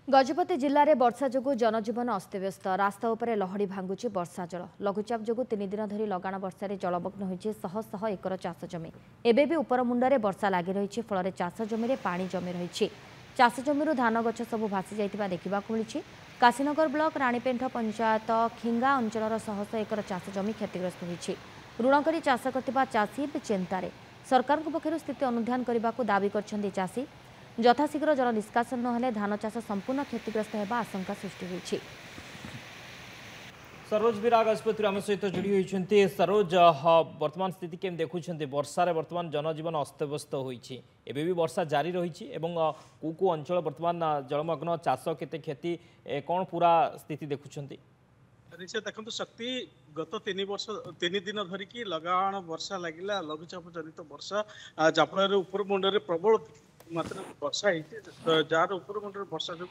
गजपति जिले में वर्षा जो जनजीवन अस्तव्यस्त रास्ता उपर लहड़ी भांगुची वर्षा जल लघुचाप जो 3 दिन धरी लगाण वर्षा जलमग्न होती शह शह एकर चाष जमी एवं भी उपरमुंडे वर्षा लगी रही फल चाष जमी पानी जमी रही चाष जमी धान गछ सब भासी जाइथिबा देखिबाकु मिलिछि। काशीनगर ब्लॉक राणीपेंठ पंचायत खिंगा अंचल शह शह एकर चाष जमी क्षतिग्रस्त होइछि। ऋण करी चाष करथिबा चाषी चिंतार सरकार पक्षरु स्थिति अनुधान करने को दाबी करछन्ति चाषी। यथाशीघ्र जल निष्कासन नहेले धान चाष संपूर्ण क्षतिग्रस्त होगा आशंका सृष्टि होइछि। सरोज विराग आस्पत्रि आम सहित जोड़ी होती। सरोज वर्तमान स्थिति केम देखुं वर्षार वर्तमान जनजीवन अस्तव्यस्त होती एबे भी वर्षा जारी रही कौ कौ अंचल वर्तमान जलमग्न चाष केते क्षति कौन पूरा स्थिति देखुं निश्चय देखो शक्ति गत 3 दिन धरिकी लगाण वर्षा लगिला लघुचाप जनित वर्षा जहाँफल उपर मुंडे प्रबल मात्रा वर्षा जार उपर मुंडे वर्षा जो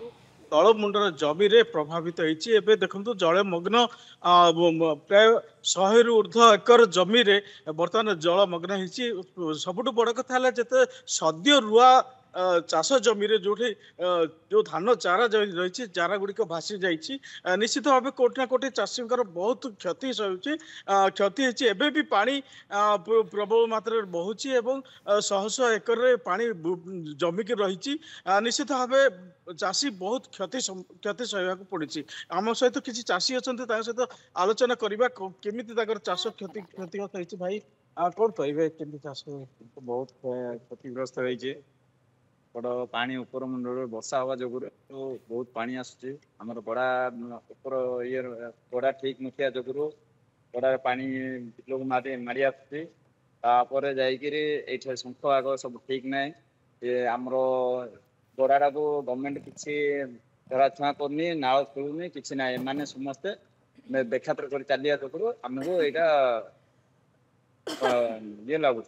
तल मुंडर जमी रे प्रभावित होती। देखो जलमग्न प्राय 100 रु ऊर्ध्व एकर जमी रे बर्तमान जलमग्न हो। सबुठ बड़ कथा है जिते सद्य रुआ चाष जमी रे जो धान चारा रही चारा गुड़िक भासी जाइए निश्चित भाव कोटि ना कोटि चाषी बहुत क्षति सही क्षति एवं भी पानी प्रबल मात्रा बहुची एवं शह शह एकर पानी जमिक रही निश्चित भाव चाषी बहुत क्षति सहवाक पड़ी। आम सहित किसी चाषी अच्छा सहित आलोचना करवा केमी चाष क्षतिग्रस्त होती भाई कौन कहे केमी चाष बहुत क्षतिग्रस्त होती बड़ पानी उपर मुंडे वर्षा हवा जो बहुत पानी आसमर बड़ा उपर ये बड़ा ठीक नुथिया जो बड़ा पानी बिल मारी आसपर जाइए शंख आग सब ठीक ना आमर बड़ाटा को गवर्नमेंट किसी धराछुआ करनी नाल खोलुनी कि ना एम समस्ते बेखातर कर चलिया जो आमको यहाँ ये लगुच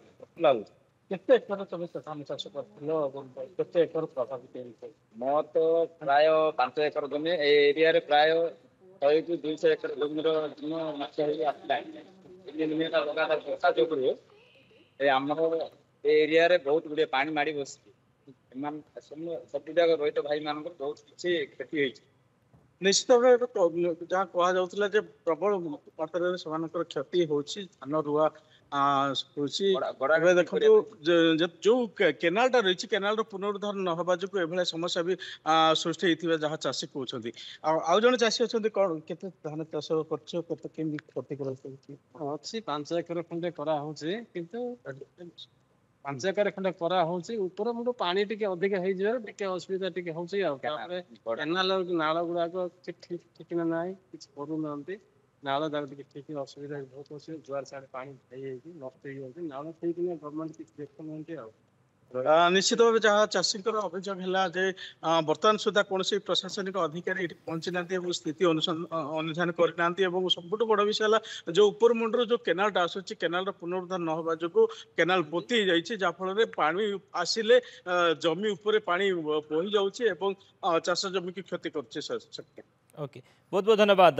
केते एकर धान चाष करते एकर प्रभावित मोर तो प्राय 5 एकर जमी एरिया रे प्राय 100 रु 200 एकर जमीर लगातार वर्षा जो आमर एरिया रे बहुत गुड़े पानी माड़ी बस सब जगह रही भाई मान बहुत किसी क्षति होती। निश्चित भाव जहाँ कहुला प्रबल मात्रा से क्षति होची धान रुआ देखो जो केनालटा रही केनाल पुनरुद्धार नहबा जो समस्या भी सृष्टि होती जहाँ चाषी कहते आउ जन चाषी अच्छा कौन के धान चाष कर अच्छी 5 एकर खंडे किंतु 5 एकर खंडे ऊपर मुझे पानी टी अधिक असुविधा टी केनाल नाल गुड़ाक ठीक ना कि करूना नाल ठीक असुविधा बहुत अच्छे जुआर साढ़े पानी नष्ट नाल ठीक गवर्नमेंट किसी देखुना निश्चित भाव जहाँ चाषी अभियोग है बर्तमान सुधा कौन प्रशासनिक अधिकारी पहुंची ना स्थिति अनुधान करना सबुठ बड़ विषय है जो उपर मुंडर जो केनालटा आसूँ केनाल पुनरुद्धार नहबा जो केनाल पोती जाइए जहाँफल पानी आसिले जमी उपर पानी बही जाऊँगी चाष जमी की क्षति कर। ओके बहुत बहुत धन्यवाद।